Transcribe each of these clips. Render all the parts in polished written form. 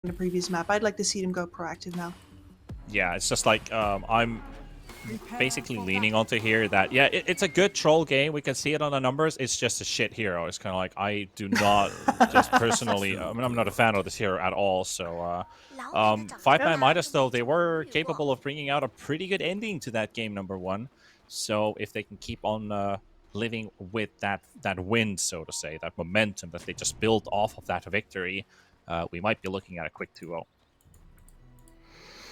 the previous map. I'd like to see them go proactive now. Yeah, it's just like I'm basically leaning onto here that it's a good troll game. We can see it on the numbers. It's just a shit hero. It's kind of like I do not just personally. I mean, I'm not a fan of this hero at all. So 5ManMidas though, they were capable of bringing out a pretty good ending to that game number 1. So if they can keep on living with that win, so to say, that momentum that they just built off of that victory, we might be looking at a quick 2-0.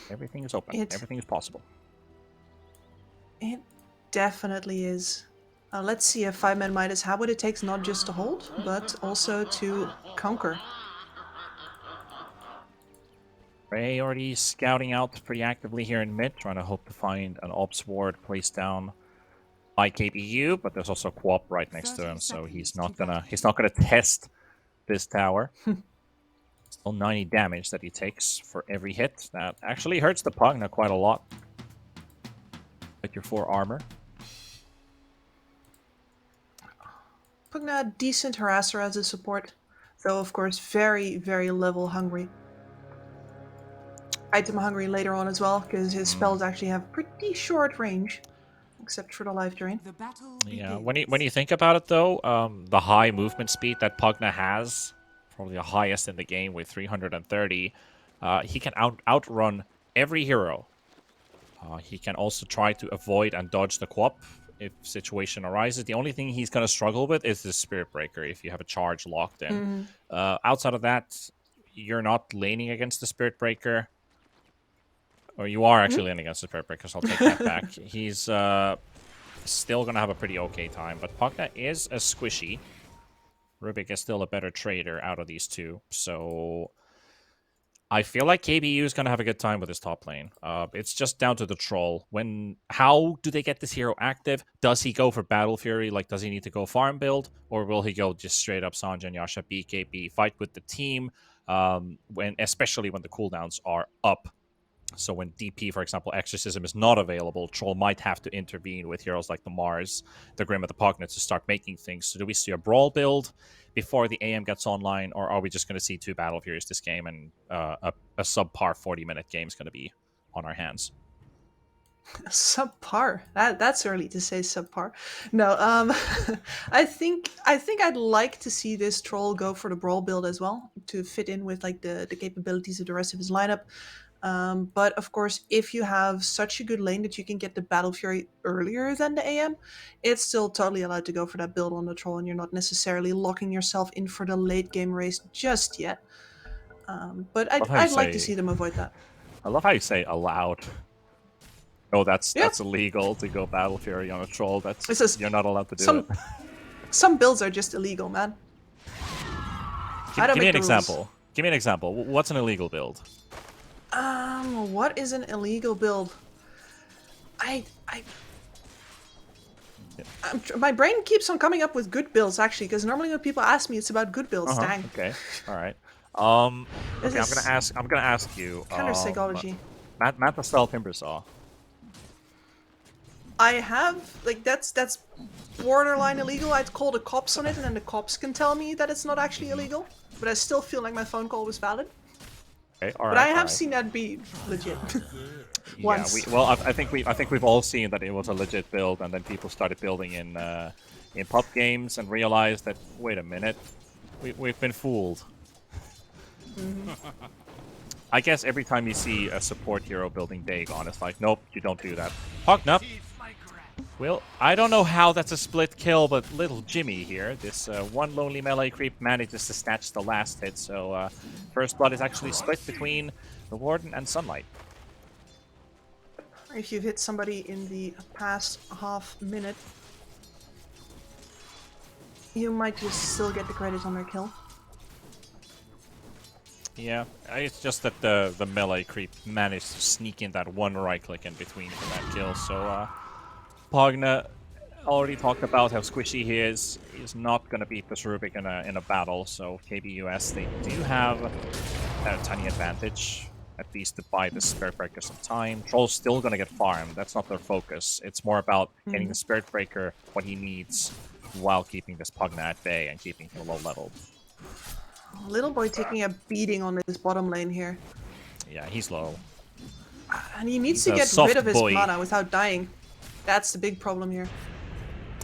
Everything is open. Everything is possible. It definitely is. Let's see if 5ManMidas have what it takes not just to hold, but also to conquer. Ray already scouting out pretty actively here in mid, trying to hope to find an ops ward placed down by KBU, but there's also Quop right next to him, so he's not gonna test this tower. Still 90 damage that he takes for every hit. That actually hurts the Pugna quite a lot. With your 4 armor. Pugna, decent harasser as a support, though of course very, very level hungry. Item hungry later on as well, because his spells actually have pretty short range, except for the life drain. Yeah, when you think about it though, the high movement speed that Pugna has, probably the highest in the game with 330, he can outrun every hero. He can also try to avoid and dodge the Quop if situation arises. The only thing he's going to struggle with is the Spirit Breaker if you have a charge locked in. Outside of that, you're not laning against the Spirit Breaker. Or you are actually laning against the Spirit Breaker, so I'll take that back. He's still going to have a pretty okay time, but Pugna is a squishy. Rubik is still a better trader out of these two, so I feel like KBU is going to have a good time with his top lane. It's just down to the troll. How do they get this hero active? Does he go for Battle Fury? Like, does he need to go farm build? Or will he go just straight up Sanjan, Yasha, BKB, fight with the team, especially when the cooldowns are up? So when DP, for example, Exorcism is not available, Troll might have to intervene with heroes like the Mars, the Grim of the Pognets to start making things. So do we see a Brawl build before the AM gets online, or are we just going to see 2 Battle Furies this game and a subpar 40-minute game is going to be on our hands? Subpar. That's early to say subpar. No, I think I'd like to see this troll go for the brawl build as well to fit in with like the capabilities of the rest of his lineup. But of course, if you have such a good lane that you can get the Battle Fury earlier than the AM, it's still totally allowed to go for that build on the troll, and you're not necessarily locking yourself in for the late game race just yet. But I'd like to see them avoid that. I love how you say allowed. Oh, that's illegal to go Battle Fury on a troll. You're not allowed to do it. Some builds are just illegal, man. Give me an example. Give me an example. What's an illegal build? What is an illegal build? My brain keeps on coming up with good builds, actually, because normally when people ask me, it's about good builds. Dang. Okay. All right. Okay, I'm gonna ask you. Counter psychology. Manta Style Timbersaw. I have that's borderline illegal. I'd call the cops on it, and then the cops can tell me that it's not actually illegal. But I still feel like my phone call was valid. Okay, but I have seen that be legit. Once. Yeah, I think we've all seen that it was a legit build, and then people started building in pub games and realized that wait a minute, we've been fooled. I guess every time you see a support hero building Dagon, it's like, nope, you don't do that. Pugna. Well, I don't know how that's a split kill, but little Jimmy here, this one lonely melee creep manages to snatch the last hit, so First Blood is actually split between the Warden and Sunlight. If you've hit somebody in the past half minute, you might just still get the credit on their kill. Yeah, it's just that the melee creep managed to sneak in that one right click in between for that kill, so Pugna already talked about how squishy he is. He's not going to beat this Rubik in a battle, so KBUS, they do have a tiny advantage, at least to buy the Spirit Breaker some time. Troll's still going to get farmed. That's not their focus. It's more about getting the Spirit Breaker what he needs while keeping this Pugna at bay and keeping him low leveled. Little boy taking a beating on this bottom lane here. Yeah, he's low. And he needs He's to a get rid of soft his boy. mana without dying. That's the big problem here.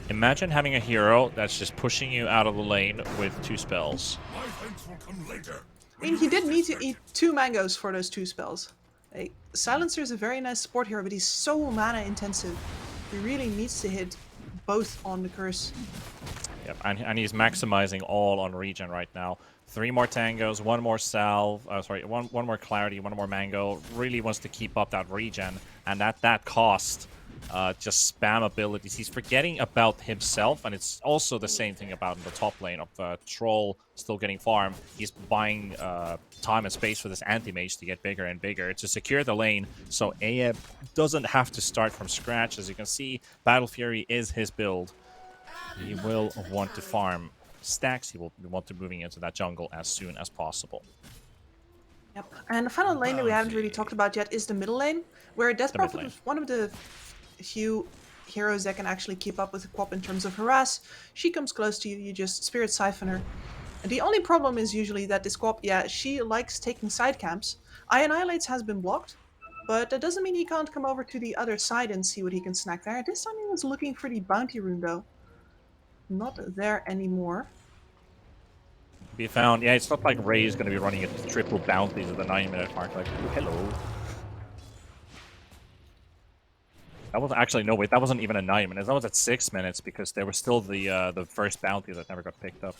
Imagine having a hero that's just pushing you out of the lane with 2 spells. My thanks will come later. I mean, he did need to eat 2 mangoes for those 2 spells. Like, Silencer is a very nice support hero, but he's so mana intensive. He really needs to hit both on the curse. Yep, and he's maximizing all on regen right now. 3 more tangos, 1 more salve, one more clarity, 1 more mango. Really wants to keep up that regen, and at that cost, just spam abilities. He's forgetting about himself, and it's also the same thing about in the top lane of Troll still getting farm. He's buying time and space for this anti-mage to get bigger and bigger to secure the lane, so Aya doesn't have to start from scratch. As you can see, Battle Fury is his build. He will want to farm stacks. He will want to moving into that jungle as soon as possible. Yep. And the final lane that we haven't really talked about yet is the middle lane, where Death Prophet is one of the few heroes that can actually keep up with the Quap in terms of harass. She comes close to you, you just Spirit Siphon her. And the only problem is usually that this Quap, yeah, she likes taking side camps. Annihilates has been blocked, but that doesn't mean he can't come over to the other side and see what he can snack there. This time he was looking for the bounty rune though. Not there anymore. Be found. Yeah, it's not like Ray is going to be running at triple bounties at the 9-minute mark. Like, oh, hello. That was actually no wait. That wasn't even a 9 minutes. That was at 6 minutes because there was still the first bounty that never got picked up.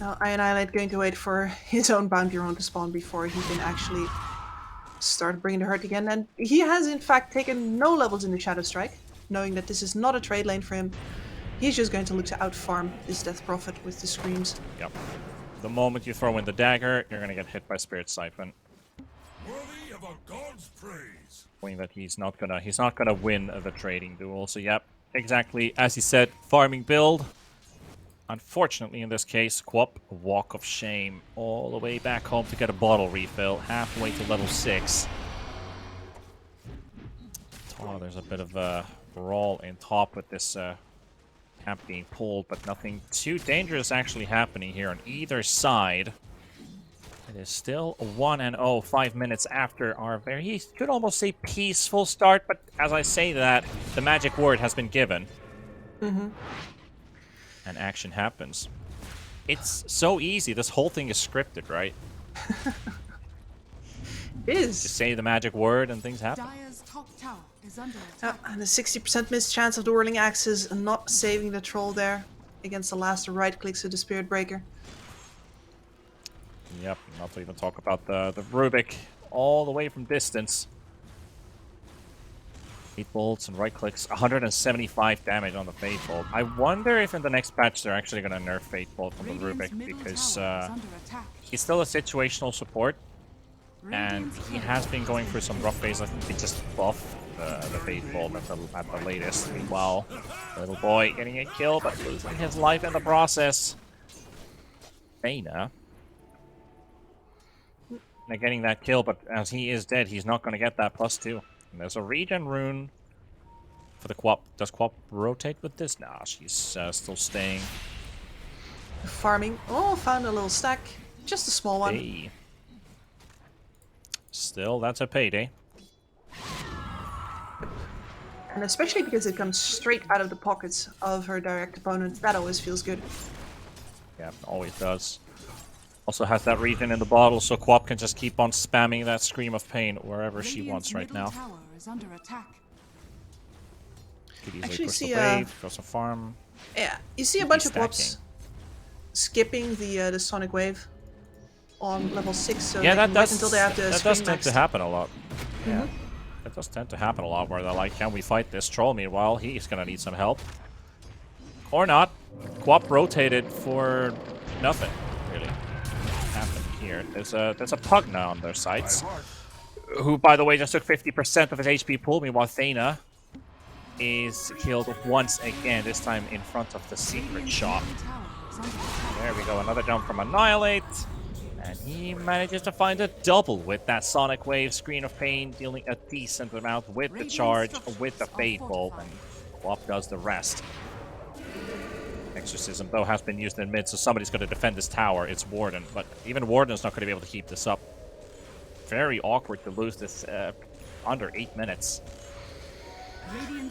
Now Annihilate going to wait for his own bounty rune to spawn before he can actually start bringing the hurt again. And he has in fact taken no levels in the Shadow Strike, knowing that this is not a trade lane for him. He's just going to look to outfarm this Death Prophet with the screams. Yep. The moment you throw in the dagger, you're going to get hit by Spirit Siphon. Worthy of a god's praise. Knowing that he's not gonna win the trading duel. So yep, exactly as he said, farming build. Unfortunately, in this case, Quap, walk of shame all the way back home to get a bottle refill, halfway to level 6. Oh, there's a bit of a brawl in top with this camp being pulled, but nothing too dangerous actually happening here on either side. It is still 1-0, 5 minutes after our very, could almost say peaceful start, but as I say that, the magic word has been given. And action happens. It's so easy. This whole thing is scripted, right? It is. Just say the magic word and things happen. Dire's top tower is under attack. And a 60% missed chance of the Whirling Axes not saving the Troll there against the last right clicks of the Spirit Breaker. Yep, not to even talk about the Rubik all the way from distance. 8 bolts and right clicks, 175 damage on the Fate Bolt. I wonder if in the next patch they're actually going to nerf Fate Bolt from the Radiant's Rubik, middle because tower is under attack. he's still a situational support, and Radiant's he has been going through some rough phases. I think he just buffed the Fate Bolt at the latest. Meanwhile, little boy getting a kill, but losing his life in the process. Feyna. Now getting that kill, but as he is dead, he's not going to get that +2. And there's a regen rune for the Quap. Does Quap rotate with this? Nah, she's still staying. Farming. Oh, found a little stack. Just a small one. Hey. Still, that's a payday. And especially because it comes straight out of the pockets of her direct opponent. That always feels good. Yeah, always does. Also has that regen in the bottle, so Quap can just keep on spamming that Scream of Pain wherever she wants right now. Radiant's middle tower is under attack. Could easily Actually push see, the wave, go some farm. Yeah, you see a bunch of stacking. Quaps skipping the Sonic Wave on level 6, so Yeah, they that can does, wait until they have the that Scream does tend to maxed. happen a lot. Yeah. That does tend to happen a lot, where they're like, can we fight this troll? Meanwhile, he's gonna need some help. Or not. Quap rotated for nothing, really. Happened here. There's a Pugna on their sides, who, by the way, just took 50% of his HP pool. Meanwhile, Thena is killed once again, this time in front of the secret shop. Tower is under attack. There we go, another jump from Annihilate. And he manages to find a double with that Sonic Wave, Screen of Pain, dealing a decent amount with the charge, with the Fate Bolt, and Quap does the rest. Exorcism, though, has been used in mid, so somebody's going to defend this tower. It's Warden, but even Warden's not going to be able to keep this up. Very awkward to lose this under 8 minutes.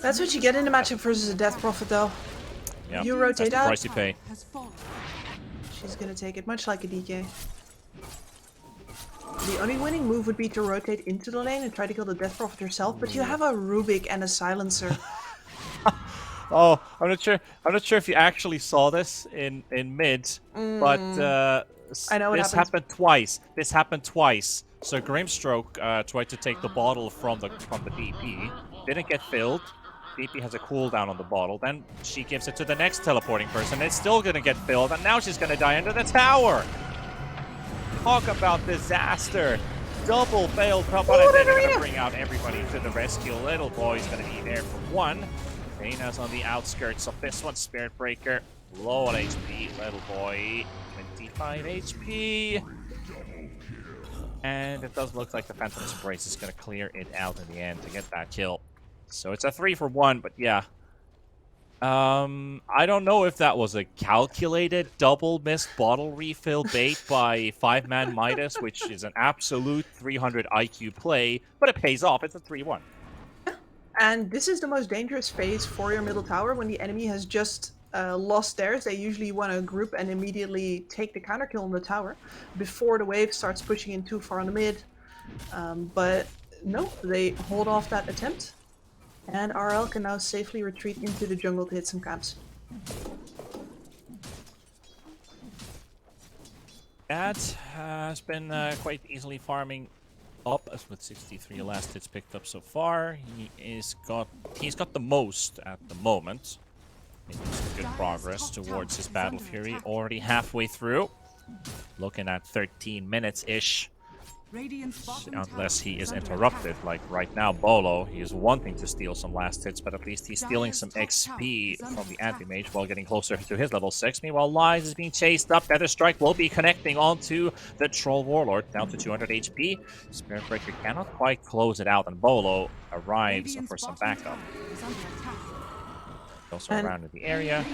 That's what you get in a matchup versus a Death Prophet, though. Yeah, You that's rotate the out. price you pay. Has fallen. She's gonna take it, much like a DK. The only winning move would be to rotate into the lane and try to kill the Death Prophet herself, but you have a Rubik and a Silencer. Oh, I'm not sure. I'm not sure if you actually saw this in mid, but I know what this happens. happened twice. This happened twice. So Grimstroke tried to take the bottle from the DP, didn't get filled. DP has a cooldown on the bottle. Then she gives it to the next teleporting person. It's still gonna get filled, and now she's gonna die under the tower. Talk about disaster! Double failed pump on, and then they're gonna bring out everybody to the rescue. Little boy's gonna be there for one. Dana's on the outskirts of this one. Spirit Breaker, low on HP. Little boy, 25 HP. And it does look like the Phantom's Embrace is gonna clear it out in the end to get that kill. So it's a 3-for-1, but yeah. I don't know if that was a calculated double missed bottle refill bait by 5ManMidas, which is an absolute 300 IQ play, but it pays off. It's a 3-1. And this is the most dangerous phase for your middle tower when the enemy has just lost theirs. They usually want to group and immediately take the counter kill on the tower before the wave starts pushing in too far on the mid. But no, they hold off that attempt. And RL can now safely retreat into the jungle to hit some camps. That has been quite easily farming up, as with 63 last hits picked up so far. He's got the most at the moment. Making some good progress towards his Battle Fury. Already halfway through. Looking at 13 minutes-ish. Unless he is interrupted, like right now, Bolo, he is wanting to steal some last hits, but at least he's stealing some XP from the anti-mage while getting closer to his level 6. Meanwhile, Lies is being chased up. Nether Strike will be connecting onto the Troll Warlord, down to 200 HP. Spirit Breaker cannot quite close it out, and Bolo arrives for some backup. Also around in the area.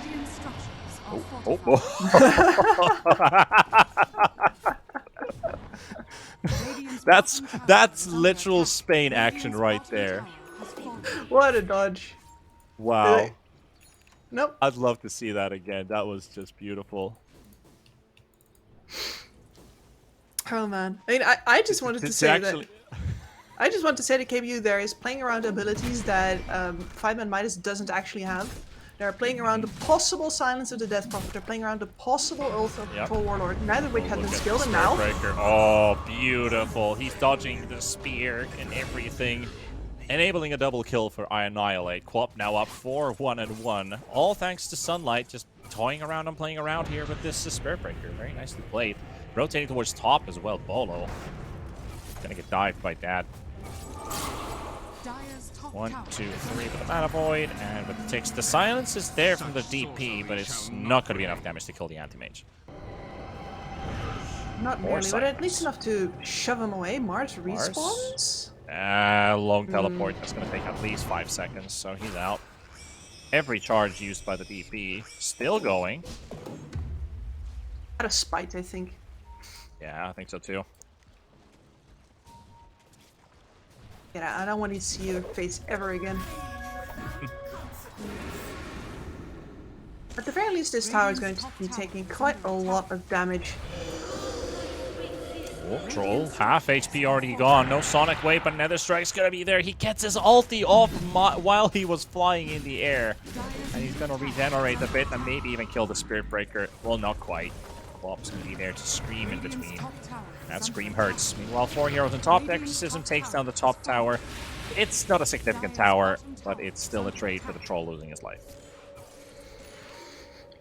That's literal Spain action right there. What a dodge. Wow. Nope. I'd love to see that again. That was just beautiful. Oh man. I mean, I just wanted to say that. I just want to say that KBU there is playing around abilities that 5ManMidas doesn't actually have. They're playing around the possible silence of the Death Prophet. They're playing around the possible ult of the Troll Warlord, neither of which have been skilled, and now... Oh, beautiful. He's dodging the spear and everything. Enabling a double kill for Annihilate. Quap now up 4-1-1. All thanks to Sunlight, just toying around and playing around here with this Spirit Breaker. Very nicely played. Rotating towards top as well, Bolo. Gonna get dived by Dad. 1, 2, 3 with the Mana Void, and with the ticks. The silence is there from the DP, but it's not going to be enough damage to kill the anti-mage. Not nearly, but at least enough to shove him away. Mars respawns? Long teleport. That's going to take at least 5 seconds, so he's out. Every charge used by the DP still going. Out of spite, I think. Yeah, I think so too. Yeah, I don't want to see your face ever again. At the very least, this tower is going to be taking quite a lot of damage. Oh, Troll, half HP already gone. No Sonic Wave, but Nether Strike's gonna be there. He gets his ulti off while he was flying in the air. And he's gonna regenerate a bit and maybe even kill the Spirit Breaker. Well, not quite. Quap's gonna be there to scream in between. That scream hurts. Meanwhile, 4 heroes on top. The Exorcism takes down the top tower. It's not a significant tower, but it's still a trade for the Troll losing his life.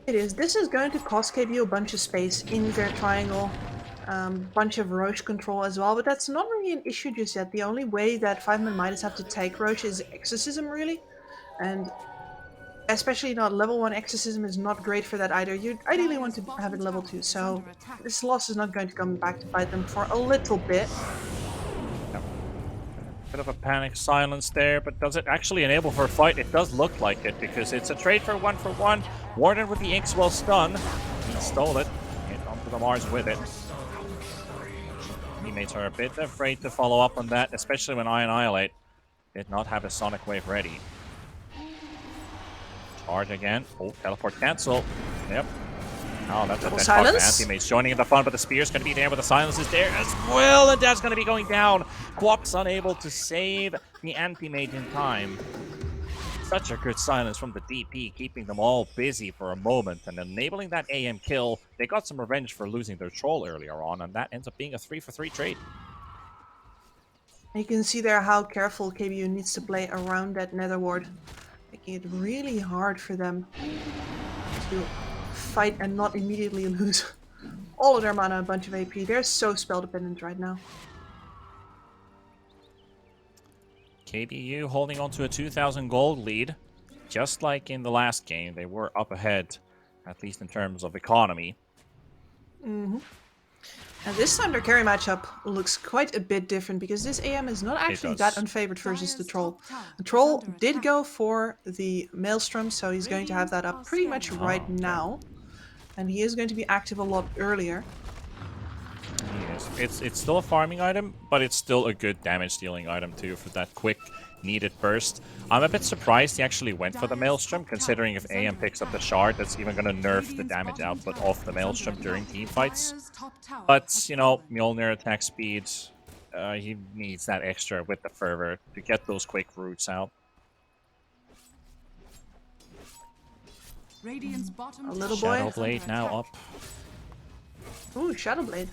It is. This is going to cost KBU a bunch of space in their triangle. Bunch of Roche control as well, but that's not really an issue just yet. The only way that 5ManMidas have to take Roche is Exorcism, really. And especially not level 1 Exorcism is not great for that either. You ideally want to have it level 2, so this loss is not going to come back to bite them for a little bit. Yep. Bit of a panic silence there, but does it actually enable for a fight? It does look like it, because it's a trade for 1-for-1. Warden with the Inkswell stun. He stole it. Hit onto the Mars with it. Teammates are a bit afraid to follow up on that, especially when I Annihilate did not have a Sonic Wave ready. Charge again. Oh, teleport cancel. Yep. Oh, that's a dead silence. Teammates joining in the fun, but the spear's going to be there, but the silence is there as well, and that's going to be going down. Quap's unable to save the anti-mage in time. Such a good silence from the DP, keeping them all busy for a moment and enabling that AM kill. They got some revenge for losing their troll earlier on, and that ends up being a 3-for-3 trade. You can see there how careful KBU needs to play around that nether ward, making it really hard for them to fight and not immediately lose all of their mana and a bunch of AP. They're so spell dependent right now. KBU holding on to a 2,000 gold lead. Just like in the last game, they were up ahead, at least in terms of economy. And this time their carry matchup looks quite a bit different because this AM is not actually that unfavored versus the troll. The troll did go for the Maelstrom, so he's going to have that up pretty much right now. And he is going to be active a lot earlier. Yes, it's still a farming item, but it's still a good damage dealing item too for that quick needed burst. I'm a bit surprised he actually went for the Maelstrom, considering if AM picks up the shard, that's even going to nerf the damage output of the Maelstrom during team fights. But, you know, Mjolnir attack speed, he needs that extra with the fervor to get those quick roots out. A little boy. Shadowblade now up. Ooh, Shadowblade.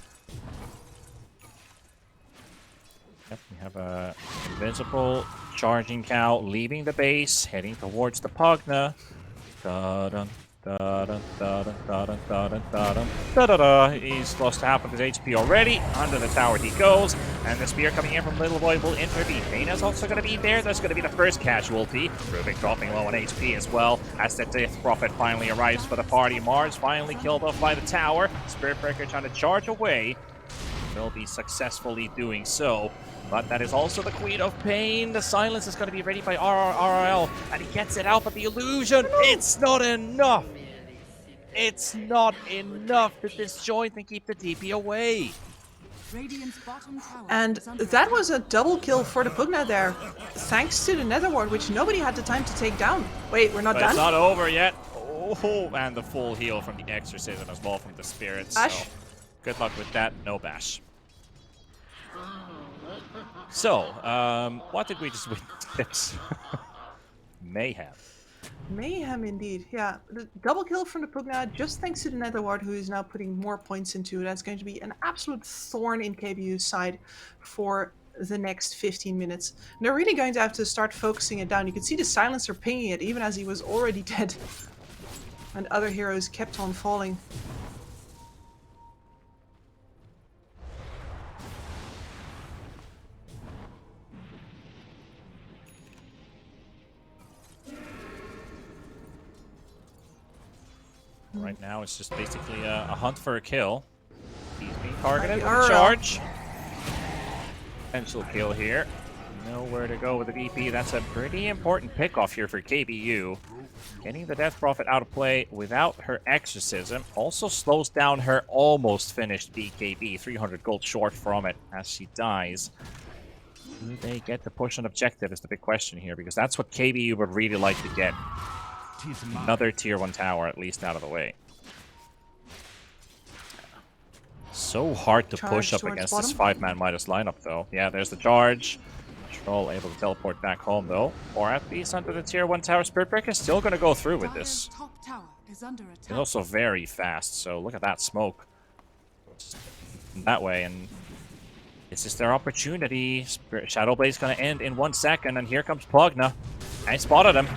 Yep, we have a invincible charging cow leaving the base, heading towards the Pugna. Da-dun, da-dun, da-dun, da-dun, da-dun, da-dun, da-da-da. He's lost half of his HP already. Under the tower he goes, and the spear coming in from Little Boy will intervene. Dana's also going to be there. That's going to be the first casualty. Rubik dropping low on HP as well, as the Death Prophet finally arrives for the party. Mars finally killed off by the tower. Spiritbreaker trying to charge away. Will be successfully doing so. But that is also the Queen of Pain. The silence is going to be ready by RRL, and he gets it out, but the illusion, it's not enough. It's not enough to disjoint and keep the DP away. And that was a double kill for the Pugna there, thanks to the nether ward, which nobody had the time to take down. Wait, we're not But done? it's not over yet. Oh, and the full heal from the Exorcism as well from the Spirits. Bash. So good luck with that. No bash. So, what did we just witness? Mayhem. Mayhem indeed, yeah. The double kill from the Pugna, just thanks to the nether ward, who is now putting more points into. That's going to be an absolute thorn in KBU's side for the next 15 minutes. And they're really going to have to start focusing it down. You can see the silencer pinging it, even as he was already dead. And other heroes kept on falling. Right now, it's just basically a hunt for a kill. He's being targeted with a RRL. charge. Potential kill here. Nowhere to go with the DP. That's a pretty important pick-off here for KBU. Getting the Death Prophet out of play without her Exorcism also slows down her almost finished BKB. 300 gold short from it as she dies. Do they get to push an objective is the big question here, because that's what KBU would really like to get. Another tier 1 tower at least out of the way. So hard to push up against this 5ManMidas lineup though. Yeah, there's the charge. Troll able to teleport back home though. Or at least under the tier 1 tower. Spiritbreaker is still going to go through with this. It's also very fast, so look at that smoke. That way, and this is their opportunity. Shadowblade's going to end in 1 second, and here comes Pugna. I spotted him.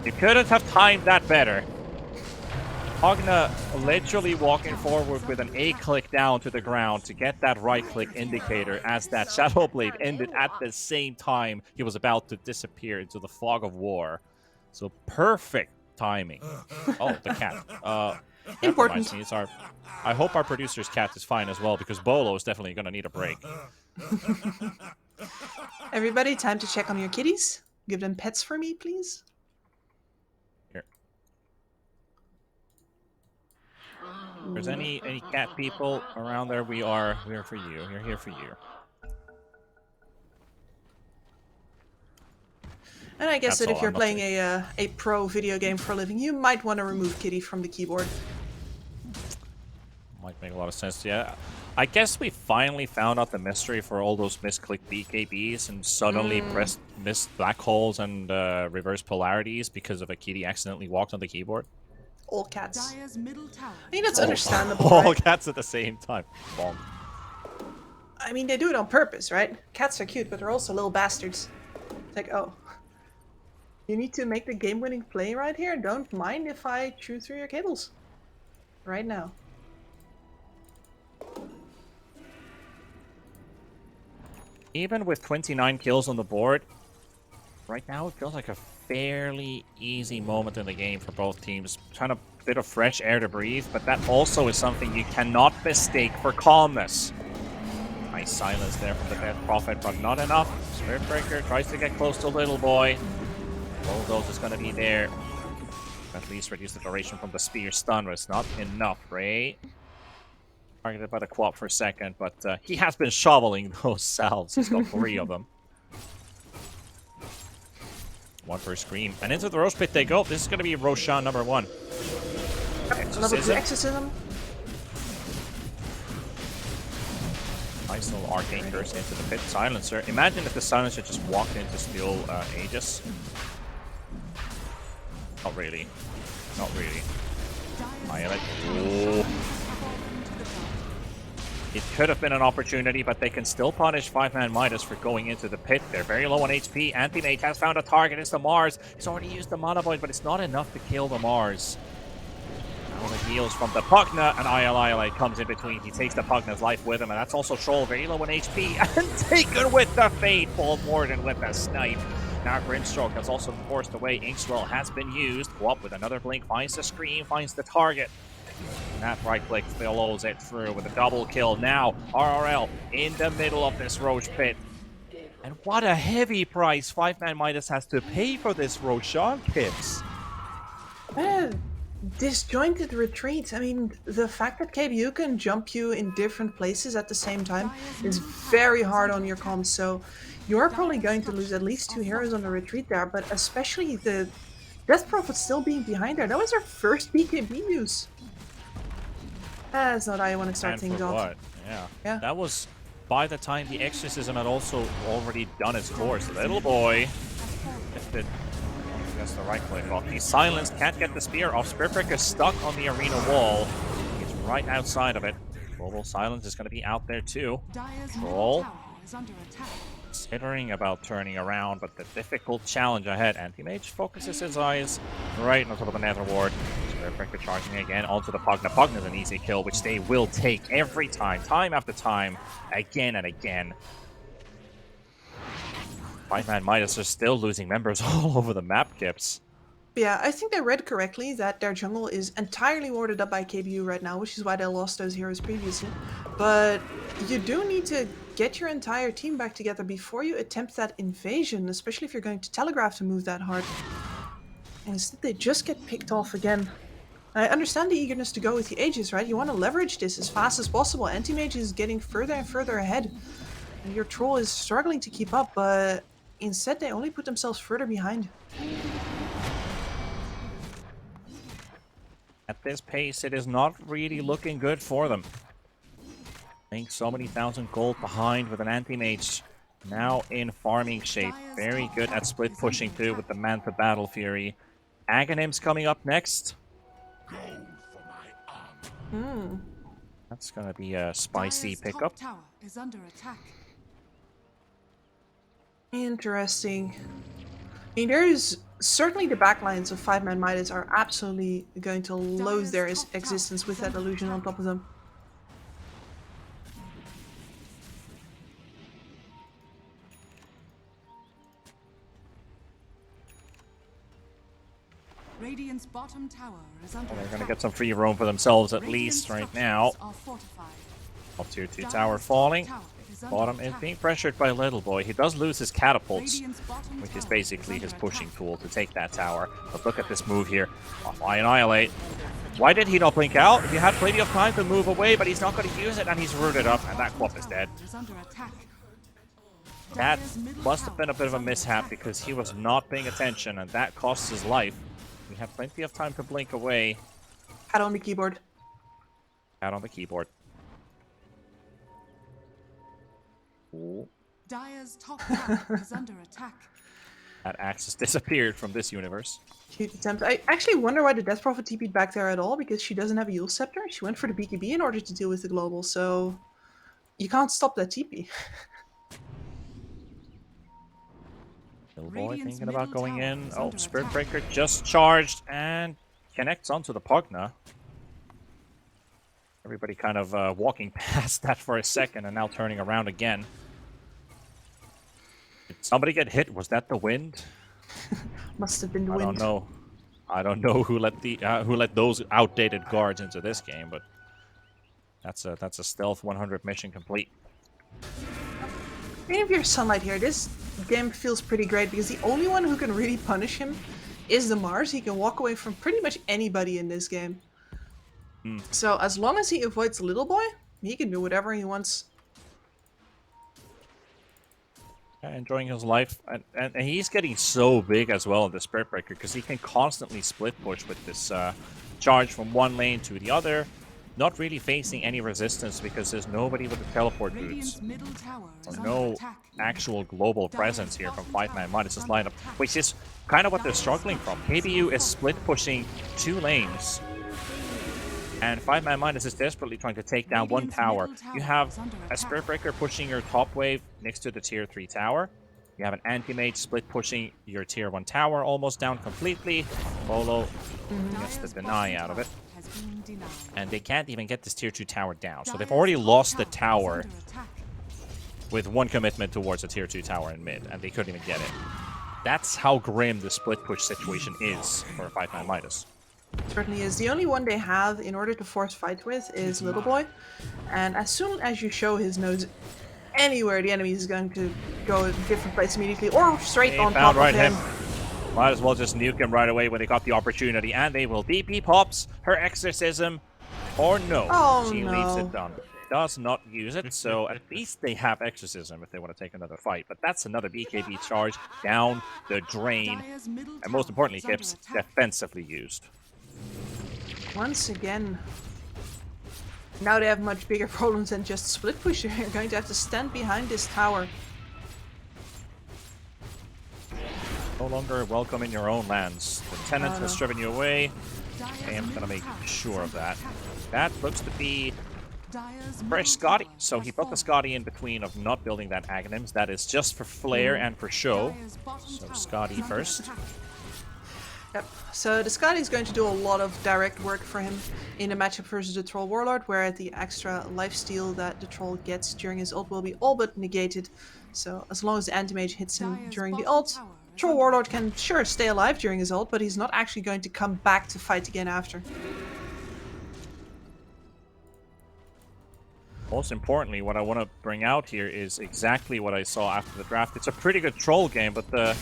You couldn't have timed that better. Pugna literally walking forward with an A-click down to the ground to get that right-click indicator as that Shadowblade ended at the same time he was about to disappear into the fog of war. So perfect timing. Oh, the cat. Important. I hope our producer's cat is fine as well, because Bolo is definitely going to need a break. Everybody, time to check on your kitties. Give them pets for me, please. If there's any cat people around there, we're for you. We're here for you. And I guess That's that if all, you're I'm not playing saying. a pro video game for a living, you might want to remove Kitty from the keyboard. Might make a lot of sense, yeah. I guess we finally found out the mystery for all those misclick BKBs and suddenly missed black holes and reverse polarities because of a kitty accidentally walked on the keyboard. All cats. Dire's middle tower. I mean, that's All- understandable, All right? cats at the same time. Bomb. I mean, they do it on purpose, right? Cats are cute, but they're also little bastards. It's like, oh, you need to make the game-winning play right here? Don't mind if I chew through your cables. Right now. Even with 29 kills on the board, right now it feels like a fairly easy moment in the game for both teams. Trying a bit of fresh air to breathe, but that also is something you cannot mistake for calmness. Nice silence there from the Death Prophet, but not enough. Spiritbreaker tries to get close to Little Boy. Bulldoze is going to be there. At least reduce the duration from the spear stun, but it's not enough, right? Targeted by the quad for a second, but he has been shoveling those salves. He's got 3 of them. One for Scream. And into the Roche Pit they go. This is going to be Roshan number 1. Level 2 Exorcism. Nice little Arcane Curse into the pit. Silencer. Imagine if the Silencer just walked in to steal Aegis. Not really. Not really. Violet. Oh. It could have been an opportunity, but they can still punish 5ManMidas for going into the pit. They're very low on HP. Anti-Mage has found a target. It's the Mars. He's already used the Mana Void, but it's not enough to kill the Mars. Now the heals from the Pugna, and ILI comes in between. He takes the Pugna's life with him, and that's also Troll, very low on HP, and taken with the Fate. Paul Morden with a snipe. Now Grimstroke has also been forced away. Inkswell has been used. Guap with another blink, finds the screen, finds the target. And that right click follows it through with a double kill. Now RRL in the middle of this Roche Pit. And what a heavy price 5ManMidas has to pay for this Roshan, Pips. Disjointed retreat. I mean, the fact that KBU can jump you in different places at the same time is very hard on your comms, so you're probably going to lose at least 2 heroes on the retreat there, but especially the Death Prophet still being behind there. That was our first BKB use. That's not how you want to start And things for off. what? Yeah. That was by the time the Exorcism had also already done its course. Little Boy lifted. That's the right click off. He's silenced, can't get the spear off. Spiritbreaker stuck on the arena wall. He's right outside of it. Global Silence is going to be out there too. Dire's Troll. middle tower is under attack. Considering about turning around, but the difficult challenge ahead. Anti-Mage focuses his eyes right on top of the Nether Ward. Spiritbreaker charging again onto the Pugna. Pugna's an easy kill, which they will take every time after time, again and again. 5ManMidas are still losing members all over the map, Kips. Yeah, I think they read correctly that their jungle is entirely warded up by KBU right now, which is why they lost those heroes previously. But you do need to get your entire team back together before you attempt that invasion, especially if you're going to telegraph to move that hard. And instead they just get picked off again. I understand the eagerness to go with the Aegis, right? You want to leverage this as fast as possible. Anti-Mage is getting further and further ahead. And your Troll is struggling to keep up, but instead they only put themselves further behind. At this pace, it is not really looking good for them. Playing so many thousand gold behind with an Anti-Mage now in farming shape. Very good at split pushing too with the Manta Battle Fury. Aghanim's coming up next. That's gonna be a spicy Dire's pickup. top tower is under attack. Interesting. I mean, there's certainly the backlines of 5ManMidas are absolutely going to loathe their existence with that illusion on top of them. Radiant's bottom tower is under They're attack. gonna get some free roam for themselves at Radiant least right structures now. are fortified. Up tier 2 Dire's tower top falling. tower is under Bottom is attack. being pressured by Little Boy. He does lose his catapults, Radiant's bottom which is tower basically is his under pushing attack. tool to take that tower. But look at this move here. Why annihilate? Why did he not blink out? He had plenty of time to move away, but he's not going to use it, and he's rooted up, and that Quap is dead. Is under attack. That Dire's middle must have tower been a bit is of a under mishap attack. because he was not paying attention, and that costs his life. We have plenty of time to blink away. Hat on the keyboard. Out on the keyboard. Ooh. Dire's top tower is under attack. That Axis disappeared from this universe. Cute attempt. I actually wonder why the Death Prophet TP'd back there at all, because she doesn't have a Yule Scepter. She went for the BKB in order to deal with the global, so you can't stop that TP. Little Boy Radiant's thinking about middle going tower in. is Oh, under Spirit attack. Breaker just charged and connects onto the Pugna. Everybody kind of walking past that for a second and now turning around again. Did somebody get hit? Was that the wind? Must have been the I wind. don't know. I don't know who let those outdated guards into this game, but that's a stealth 100 mission complete. Think of your Sunlight here. This game feels pretty great because the only one who can really punish him is the Mars. He can walk away from pretty much anybody in this game. So as long as he avoids Little Boy, he can do whatever he wants. Yeah, enjoying his life, and he's getting so big as well in the Spirit Breaker because he can constantly split push with this charge from one lane to the other, not really facing any resistance because there's nobody with the teleport boots. Radiant's middle tower is Or under no attack. actual global presence here from 5ManMidas' lineup, which is kind of what they're struggling from. KBU is split pushing 2 lanes, and 5ManMidas is desperately trying to take down one tower. You have a Spirit Breaker pushing your top wave next to the tier 3 tower. You have an Anti-Mage split pushing your tier 1 tower almost down completely. Bolo gets the deny out of it. Has been denied. And they can't even get this tier 2 tower down. So they've Dire's already top lost the is tower under attack. with one commitment towards a tier 2 tower in mid, and they couldn't even get it. That's how grim the split push situation is for 5ManMidas. Certainly is. The only one they have in order to force fight with is Little Boy. And as soon as you show his nose anywhere, the enemy is going to go a different place immediately or straight They on found top right of him. Might as well just nuke him right away when they got the opportunity, and they will DP pops her exorcism, or no. Oh, She no. leaves it done. Does not use it, so at least they have exorcism if they want to take another fight. But that's another BKB charge down the drain, Dire's middle and most tower importantly, is under gets attack. defensively used. Once again, now they have much bigger problems than just split push. They're going to have to stand behind this tower. No longer welcome in your own lands. The tenant has driven you away. Dire's I am middle gonna make tower is sure of under that. attack. That looks to be Dire's for middle Scotty. tower So he has put the fallen. Scotty in between of not building that Aghanims. That is just for flair and for show. Dire's bottom So tower Scotty is under first. attack. Yep. So the Scotty is going to do a lot of direct work for him in a matchup versus the Troll Warlord, where the extra lifesteal that the Troll gets during his ult will be all but negated. So as long as the Anti-Mage hits him Dire's during the bottom ult, tower is Troll under Warlord can sure stay alive during his ult, but he's not actually going to come back to fight again after. Most importantly, what I want to bring out here is exactly what I saw after the draft. It's a pretty good troll game, but the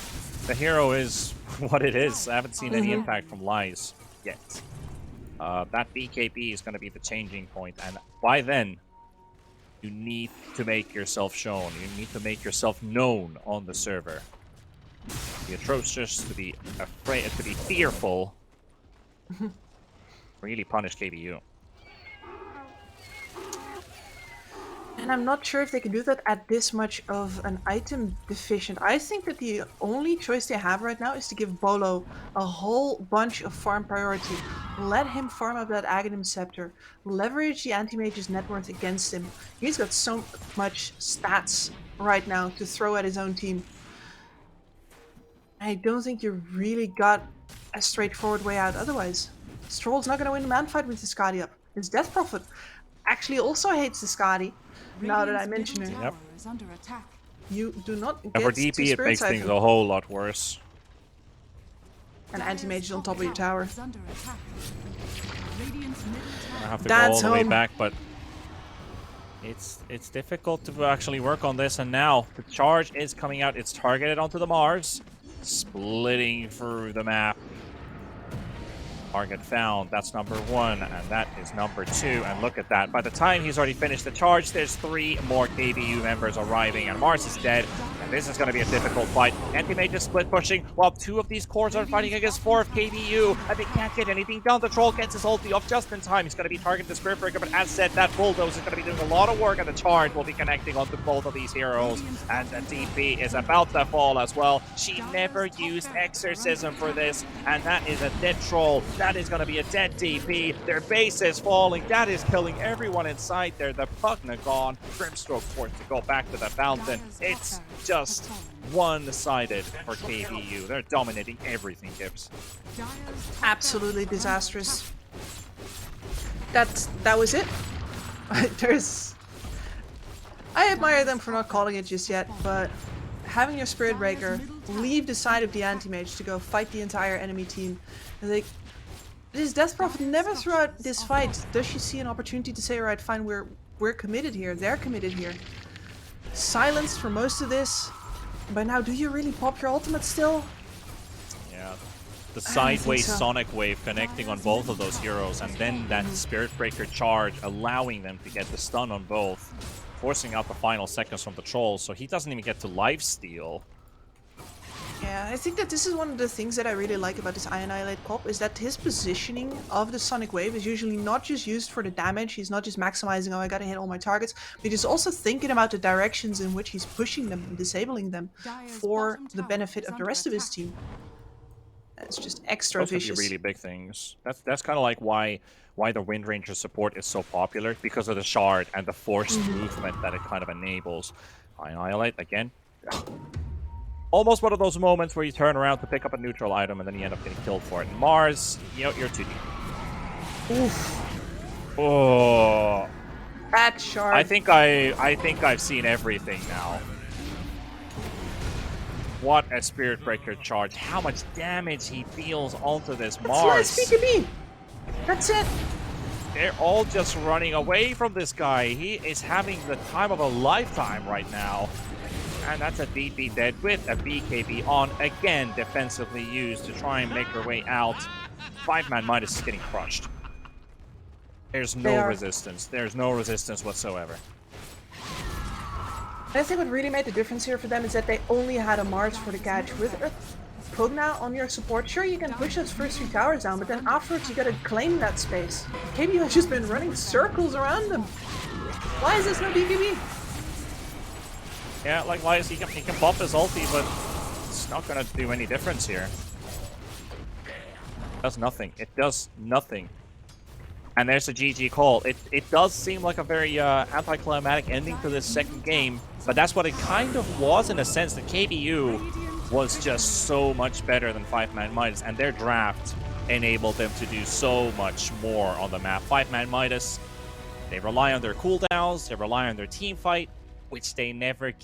hero is what it is. I haven't seen any impact from Lies yet. That BKB is going to be the changing point, and by then, you need to make yourself shown. You need to make yourself known on the server. To be atrocious, to be afraid, to be fearful. Really punish KBU. And I'm not sure if they can do that at this much of an item deficient. I think that the only choice they have right now is to give Bolo a whole bunch of farm priority. Let him farm up that Aghanim Scepter. Leverage the Anti-Mage's net worth against him. He's got so much stats right now to throw at his own team. I don't think you really got a straightforward way out otherwise. Stroll's not going to win the man fight with the Scotty up. His Death Prophet actually also hates the Scotty. Now that I Radiant's mention middle it, Yep. tower is under attack. you do not And get for to DP, it Spirit makes things Siphon a whole lot worse. and Anti-Mage is on Dire's top of your top tower. is under attack. Radiant's middle I tower have to That's go all the way home. back, but It's difficult to actually work on this, and now the charge is coming out. It's targeted onto the Mars, splitting through the map. Target found. That's number 1, and that is number 2. And look at that. By the time he's already finished the charge, there's 3 more KBU members arriving, and Mars is dead. And this is going to be a difficult fight. Anti-Mage is split pushing, while 2 of these cores are fighting against 4 of KBU, and they can't get anything done. The Troll gets his ulti off just in time. He's going to be targeting the Spirit Breaker, but as said, that Bulldoze is going to be doing a lot of work, and the charge will be connecting onto both of these heroes. And the DP is about to fall as well. She never used Exorcism for this, and that is a dead Troll. That is going to be a dead DP. Their base is falling. That is killing everyone inside there. The Pugna gone. Grimstroke forced to go back to the fountain. It's just one-sided for KBU. They're dominating everything, Gibbs. Absolutely disastrous. That was it. I admire them for not calling it just yet, but having your Spirit Breaker leave the side of the Anti-Mage to go fight the entire enemy team, like, this Death Prophet never throughout this fight does she see an opportunity to say, alright, fine, we're committed here, they're committed here. Silenced for most of this. By now, do you really pop your ultimate still? Yeah. The I don't think sideways so. Sonic Wave connecting on both of those heroes, and then that Spirit Breaker charge allowing them to get the stun on both, forcing out the final seconds from the Trolls, so he doesn't even get to lifesteal. Yeah, I think that this is one of the things that I really like about this Annihilate comp, is that his positioning of the Sonic Wave is usually not just used for the damage. He's not just maximizing, oh, I gotta hit all my targets, but he's also thinking about the directions in which he's pushing them and disabling them for the benefit of the rest of his team. It's just extra Those could be vicious. really big things. That's kind of like why the Wind Ranger support is so popular, because of the shard and the forced movement that it kind of enables. Annihilate again. Almost one of those moments where you turn around to pick up a neutral item and then you end up getting killed for it. Mars, you're 2D. Oof. Oh. That shard. I think I've seen everything now. What a Spirit Breaker charge. How much damage he deals onto this Mars. That's PKB. That's it. They're all just running away from this guy. He is having the time of a lifetime right now. And that's a DP dead with a BKB on, again, defensively used to try and make her way out. 5ManMidas is getting crushed. There's no resistance. There's no resistance whatsoever. I think what really made the difference here for them is that they only had a Mars for the catch. With Pugna on your support, sure, you can push those first 3 towers down, but then afterwards you gotta claim that space. KBU has just been running circles around them. Why is this no BKB? Yeah, likewise, he can buff his ulti, but it's not gonna do any difference here. It does nothing. It does nothing. And there's a GG call. It does seem like a very anticlimactic ending to this second game, but that's what it kind of was in a sense. That KBU was just so much better than 5ManMidas, and their draft enabled them to do so much more on the map. 5ManMidas, they rely on their cooldowns, they rely on their team fight, which they never